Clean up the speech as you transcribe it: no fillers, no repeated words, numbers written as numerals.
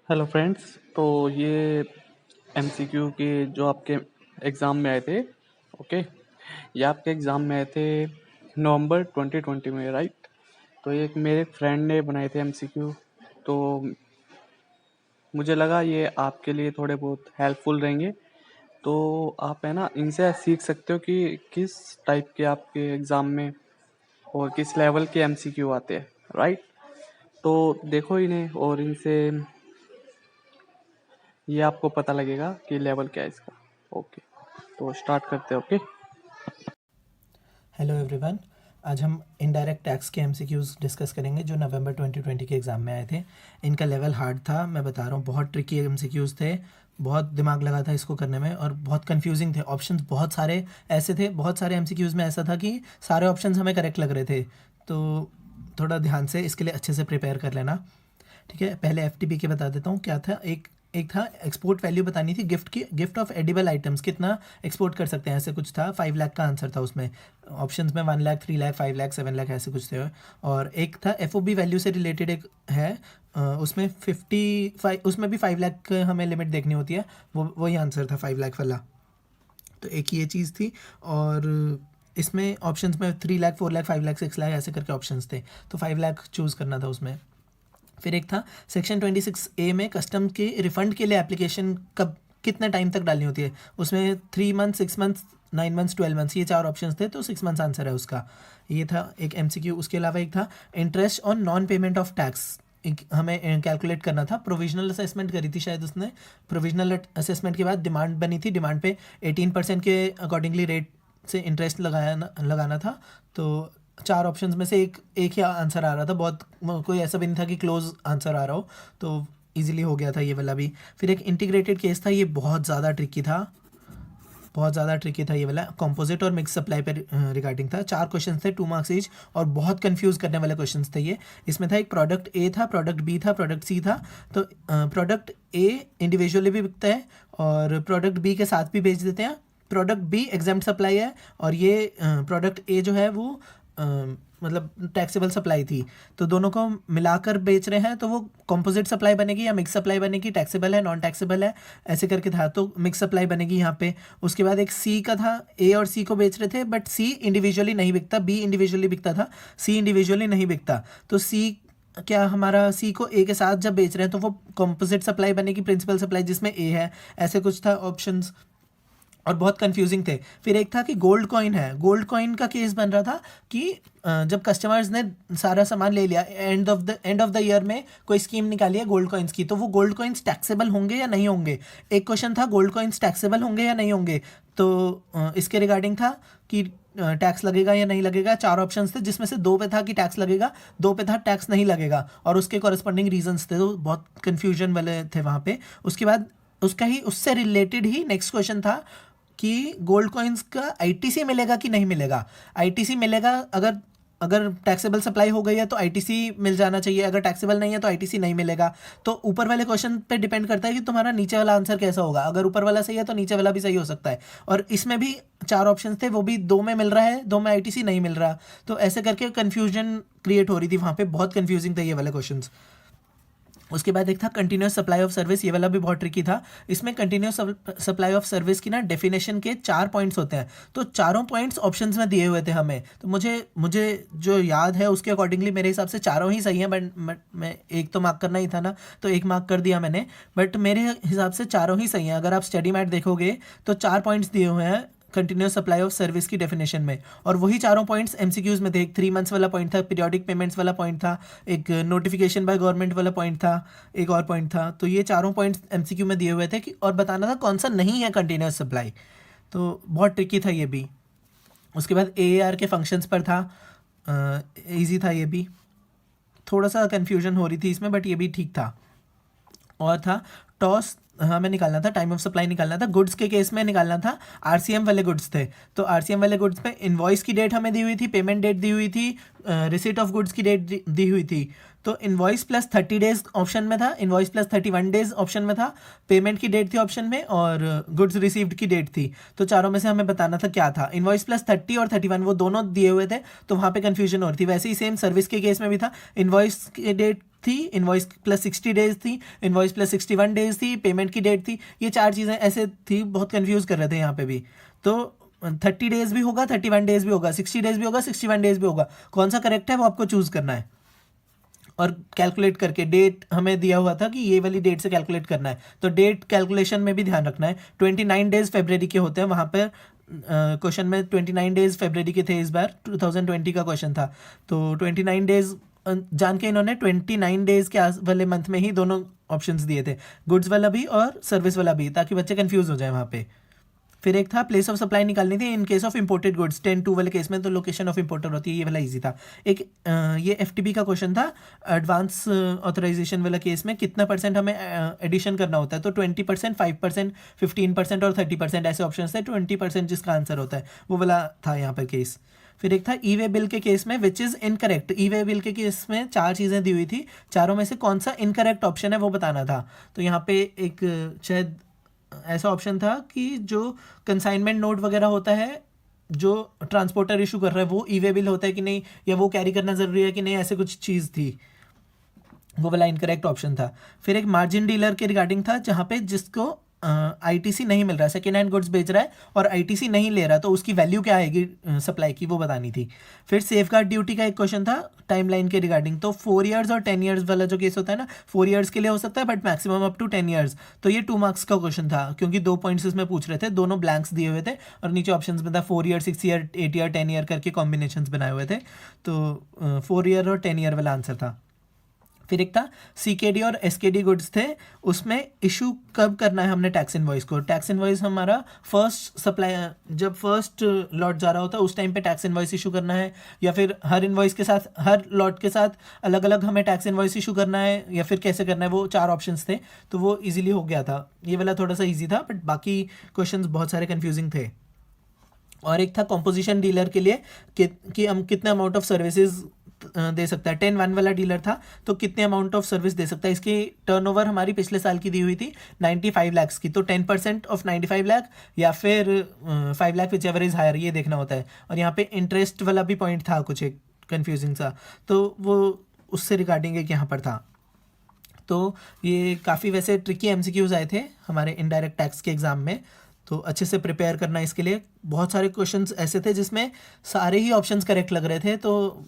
Hello friends. तो ये MCQ के जो आपके एग्ज़ाम में आए थे, ओके, ये आपके एग्ज़ाम में आए थे नवंबर 2020 में, राइट। तो ये एक मेरे फ्रेंड ने बनाए थे एमसीक्यू। तो मुझे लगा ये आपके लिए थोड़े बहुत हेल्पफुल रहेंगे। तो आप है ना इनसे सीख सकते हो कि किस टाइप के आपके एग्ज़ाम में और किस लेवल के एमसीक्यू आते हैं, राइट। तो देखो इन्हें और इनसे ये आपको पता लगेगा कि लेवल क्या है इसका। ओके, तो स्टार्ट करते हैं। Okay, hello everyone. आज हम इनडायरेक्ट टैक्स के एमसीक्यूज़ डिस्कस करेंगे जो नवंबर 2020 के एग्ज़ाम में आए थे। इनका लेवल हार्ड था, मैं बता रहा हूँ, बहुत ट्रिकी एमसीक्यूज़ थे। बहुत दिमाग लगा था इसको करने में और बहुत कंफ्यूजिंग थे। ऑप्शंस बहुत सारे ऐसे थे, बहुत सारे एमसीक्यूज़ में ऐसा था कि सारे ऑप्शंस हमें करेक्ट लग रहे थे। तो थोड़ा ध्यान से इसके लिए अच्छे से प्रिपेयर कर लेना, ठीक है। पहले एफटीपी के बता देता हूँ क्या था। एक एक था एक्सपोर्ट वैल्यू बतानी थी, गिफ्ट ऑफ एडिबल आइटम्स कितना एक्सपोर्ट कर सकते हैं, ऐसे कुछ था। 5 लाख का आंसर था उसमें। ऑप्शंस में 1 लाख, 3 लाख, 5 लाख, 7 लाख ऐसे कुछ थे। और एक था एफओबी वैल्यू से रिलेटेड एक है, उसमें 55, उसमें भी 5 लाख हमें लिमिट देखनी होती है। वही आंसर था 5 लाख वाला। तो एक ये चीज़ थी। और इसमें ऑप्शंस में 3 लाख, 4 लाख, 5 लाख, 6 लाख ऐसे करके ऑप्शंस थे। तो 5 लाख चूज़ करना था उसमें। फिर एक था सेक्शन 26A में कस्टम के रिफ़ंड के लिए एप्लीकेशन कब कितने टाइम तक डालनी होती है। उसमें 3 मंथ, 6 मंथ, 9 मंथ्स, 12 मंथ्स, ये 4 ऑप्शंस थे। तो 6 मंथ्स आंसर है उसका। ये था एक एमसीक्यू। उसके अलावा एक था interest on non payment of tax, हमें कैलकुलेट करना था। प्रोविजनल असेसमेंट करी थी शायद उसने। प्रोविजनल असेसमेंट के बाद डिमांड बनी थी, डिमांड पे 18% के अकॉर्डिंगली रेट से इंटरेस्ट लगाना था। तो 4 ऑप्शंस में से एक एक ही आंसर आ रहा था। बहुत कोई ऐसा भी नहीं था कि क्लोज आंसर आ रहा हो। तो इजीली हो गया था ये वाला भी। फिर एक इंटीग्रेटेड केस था, ये बहुत ज़्यादा ट्रिकी था, बहुत ज़्यादा ट्रिकी था ये वाला। कंपोजिट और मिक्स सप्लाई पर रिगार्डिंग था। 4 क्वेश्चन थे, 2 मार्क्स ईच, और बहुत कंफ्यूज करने वाले क्वेश्चन थे ये। इसमें था एक प्रोडक्ट ए था, प्रोडक्ट बी था, प्रोडक्ट सी था। तो प्रोडक्ट ए इंडिविजुअली भी बिकता है और प्रोडक्ट बी के साथ भी बेच देते हैं। प्रोडक्ट बी एग्जाम्प्ट सप्लाई है और ये प्रोडक्ट ए जो है वो मतलब टैक्सेबल सप्लाई थी। तो दोनों को मिलाकर बेच रहे हैं, तो वो कंपोजिट सप्लाई बनेगी या मिक्स सप्लाई बनेगी, टैक्सेबल है नॉन टैक्सेबल है, ऐसे करके था। तो मिक्स सप्लाई बनेगी यहाँ पे। उसके बाद एक सी का था, ए और सी को बेच रहे थे, बट सी इंडिविजुअली नहीं बिकता, बी इंडिविजुअली बिकता था, सी इंडिविजुअली नहीं बिकता। तो सी क्या, हमारा सी को ए के साथ जब बेच रहे हैं तो वो कंपोजिट सप्लाई बनेगी, प्रिंसिपल सप्लाई जिसमें ए है, ऐसे कुछ था ऑप्शंस। और बहुत कंफ्यूजिंग थे। फिर एक था कि गोल्ड कॉइन है, गोल्ड कॉइन का केस बन रहा था कि जब कस्टमर्स ने सारा सामान ले लिया, एंड ऑफ द ईयर में कोई स्कीम निकाली है गोल्ड कॉइन्स की, तो वो गोल्ड कॉइन्स टैक्सेबल होंगे या नहीं होंगे। एक क्वेश्चन था गोल्ड कॉइन्स टैक्सेबल होंगे या नहीं होंगे। तो इसके रिगार्डिंग था कि टैक्स लगेगा या नहीं लगेगा। 4 ऑप्शंस थे जिसमें से 2 पे था कि टैक्स लगेगा, 2 पे था टैक्स नहीं लगेगा, और उसके कॉरेस्पॉन्डिंग रीजंस थे। तो बहुत कन्फ्यूजन वाले थे वहाँ पे। उसके बाद उसका ही, उससे रिलेटेड ही नेक्स्ट क्वेश्चन था कि गोल्ड कॉइन्स का आईटीसी मिलेगा कि नहीं मिलेगा। आईटीसी मिलेगा, अगर अगर टैक्सेबल सप्लाई हो गई है तो आईटीसी मिल जाना चाहिए, अगर टैक्सेबल नहीं है तो आईटीसी नहीं मिलेगा। तो ऊपर वाले क्वेश्चन पे डिपेंड करता है कि तुम्हारा नीचे वाला आंसर कैसा होगा। अगर ऊपर वाला सही है तो नीचे वाला भी सही हो सकता है। और इसमें भी 4 ऑप्शन थे, वो भी 2 में मिल रहा है, 2 में आईटीसी नहीं मिल रहा। तो ऐसे करके कन्फ्यूजन क्रिएट हो रही थी वहाँ पे। बहुत कन्फ्यूजिंग थे ये वाले क्वेश्चन। उसके बाद एक था कंटिन्यूस सप्लाई ऑफ सर्विस, ये वाला भी बहुत ट्रिकी था। इसमें कंटिन्यूस सप्लाई ऑफ सर्विस की ना डेफिनेशन के 4 पॉइंट्स होते हैं। तो चारों पॉइंट्स ऑप्शंस में दिए हुए थे हमें। तो मुझे जो याद है उसके अकॉर्डिंगली मेरे हिसाब से चारों ही सही हैं, बट मैं एक तो मार्क करना ही था ना, तो एक मार्क कर दिया मैंने। बट मेरे हिसाब से चारों ही सही हैं। अगर आप स्टडी मैट देखोगे तो 4 पॉइंट्स दिए हुए हैं कंटिन्यूस सप्लाई ऑफ सर्विस की डेफिनेशन में, और वही चारों पॉइंट्स एमसीक्यूज में थे। एक 3 मंथ्स वाला पॉइंट था, पीरियोडिक पेमेंट्स वाला पॉइंट था, एक नोटिफिकेशन बाय गवर्नमेंट वाला पॉइंट था, एक और पॉइंट था। तो ये चारों पॉइंट्स एमसीक्यू में दिए हुए थे कि, और बताना था कौन सा नहीं है कंटिन्यूस सप्लाई। तो बहुत ट्रिकी था ये भी। उसके बाद एआर के फंक्शंस पर था, इजी था ये भी। थोड़ा सा कन्फ्यूजन हो रही थी इसमें, बट ये भी ठीक था। और था टॉस, हमें निकालना था टाइम ऑफ सप्लाई निकालना था। गुड्स के केस में निकालना था, आरसीएम वाले गुड्स थे। तो आरसीएम वाले गुड्स पे इनवॉइस की डेट हमें दी हुई थी, पेमेंट डेट दी हुई थी, रिसीट ऑफ गुड्स की डेट दी हुई थी। तो इनवॉइस प्लस 30 डेज ऑप्शन में था, इनवॉइस प्लस 31 डेज ऑप्शन में था, पेमेंट की डेट थी ऑप्शन में, और गुड्स रिसीव्ड की डेट थी। तो चारों में से हमें बताना था क्या था। इनवॉइस प्लस 30 और 31 वो दोनों दिए हुए थे, तो वहाँ पे कंफ्यूजन हो रही थी। वैसे ही सेम सर्विस के केस में भी था, इनवॉइस की डेट थी, इनवॉइस प्लस 60 डेज थी, इनवॉइस प्लस 61 डेज थी, पेमेंट की डेट थी, ये 4 चीज़ें ऐसे थी, बहुत कंफ्यूज कर रहे थे यहाँ पे भी। तो 30 डेज भी होगा, 31 डेज भी होगा, 60 डेज भी होगा, 61 डेज भी होगा, कौन सा करेक्ट है वो आपको चूज़ करना है। और कैलकुलेट करके डेट हमें दिया हुआ था कि ये वाली डेट से कैलकुलेट करना है, तो डेट कैलकुलेशन में भी ध्यान रखना है। 29 डेज फेब्रवरी के होते हैं, वहाँ पर क्वेश्चन में 29 डेज फेब्रवरी के थे, इस बार 2020 का क्वेश्चन था। तो 29 डेज जान के इन्होंने 29 डेज के वाले मंथ में ही दोनों ऑप्शंस दिए थे, गुड्स वाला भी और सर्विस वाला भी, ताकि बच्चे कंफ्यूज हो जाए वहाँ पे। फिर एक था प्लेस ऑफ सप्लाई निकालनी थी in case of imported goods, 10(2) वाले केस में तो लोकेशन ऑफ इंपोर्टर होती है, ये वाला इजी था। एक ये FTP का क्वेश्चन था, एडवांस ऑथराइजेशन वाला केस में कितना परसेंट हमें एडिशन करना होता है, तो 20%, 5%, 15% और 30% ऐसे ऑप्शन थे, 20% जिसका आंसर होता है वो वाला था यहाँ पर केस। फिर एक था ई वे बिल के केस में which is incorrect, E way bill के केस में 4 चीज़ें दी हुई थी, चारों में से कौन सा इनकरेक्ट ऑप्शन है वो बताना था। तो यहाँ पे एक शायद ऐसा ऑप्शन था कि जो कंसाइनमेंट नोट वगैरह होता है जो ट्रांसपोर्टर इशू कर रहा है वो ई वे बिल होता है कि नहीं, या वो कैरी करना ज़रूरी है कि नहीं, ऐसे कुछ चीज़ थी, वो वाला इनकरेक्ट ऑप्शन था। फिर एक मार्जिन डीलर के रिगार्डिंग था, जहाँ पे जिसको ITC नहीं मिल रहा है, सेकेंड हैंड गुड्स बेच रहा है और ITC नहीं ले रहा, तो उसकी वैल्यू क्या आएगी सप्लाई की, वो बतानी थी। फिर सेफ गार्ड ड्यूटी का एक क्वेश्चन था टाइमलाइन के रिगार्डिंग, तो 4 ईयर्स और 10 ईयर्स वाला जो केस होता है ना, 4 ईयर्स के लिए हो सकता है but maximum up to 10 years, तो ये 2 मार्क्स का क्वेश्चन था, क्योंकि 2 पॉइंट्स इसमें पूछ रहे थे, दोनों ब्लैंक्स दिए हुए थे और नीचे ऑप्शंस में था 4 ईयर, 6 ईयर, 8 ईयर, 10 ईयर करके कॉम्बिनेशंस बनाए हुए थे, तो 4 ईयर और 10 ईयर वाला आंसर था। फिर एक था CKD और SKD गुड्स थे, उसमें इशू कब करना है हमने टैक्स इनवॉइस को। टैक्स इनवॉइस हमारा फर्स्ट सप्लाई, जब फर्स्ट लॉट जा रहा होता है उस टाइम पे टैक्स इनवॉइस इशू करना है, या फिर हर इनवॉइस के साथ, हर लॉट के साथ अलग अलग हमें टैक्स इनवॉइस इशू करना है, या फिर कैसे करना है, वो 4 ऑप्शंस थे, तो वो इजीली हो गया था। ये वाला थोड़ा सा ईजी था बट बाकी क्वेश्चंस बहुत सारे कन्फ्यूजिंग थे। और एक था कॉम्पोजिशन डीलर के लिए कि हम कितने अमाउंट ऑफ सर्विसेज दे सकता है। 10(1) वाला डीलर था तो कितने अमाउंट ऑफ सर्विस दे सकता है, इसकी टर्नओवर हमारी पिछले साल की दी हुई थी 95 लाख की, तो 10% ऑफ 95 लाख या फिर 5 lakh whichever is higher, ये देखना होता है। और यहाँ पे इंटरेस्ट वाला भी पॉइंट था कुछ एक कन्फ्यूजिंग सा, तो वो उससे रिगार्डिंग एक यहाँ पर था। तो ये काफ़ी वैसे ट्रिकी MCQs आए थे हमारे इनडायरेक्ट टैक्स के एग्ज़ाम में, तो अच्छे से प्रिपेयर करना इसके लिए। बहुत सारे क्वेश्चंस ऐसे थे जिसमें सारे ही ऑप्शंस करेक्ट लग रहे थे, तो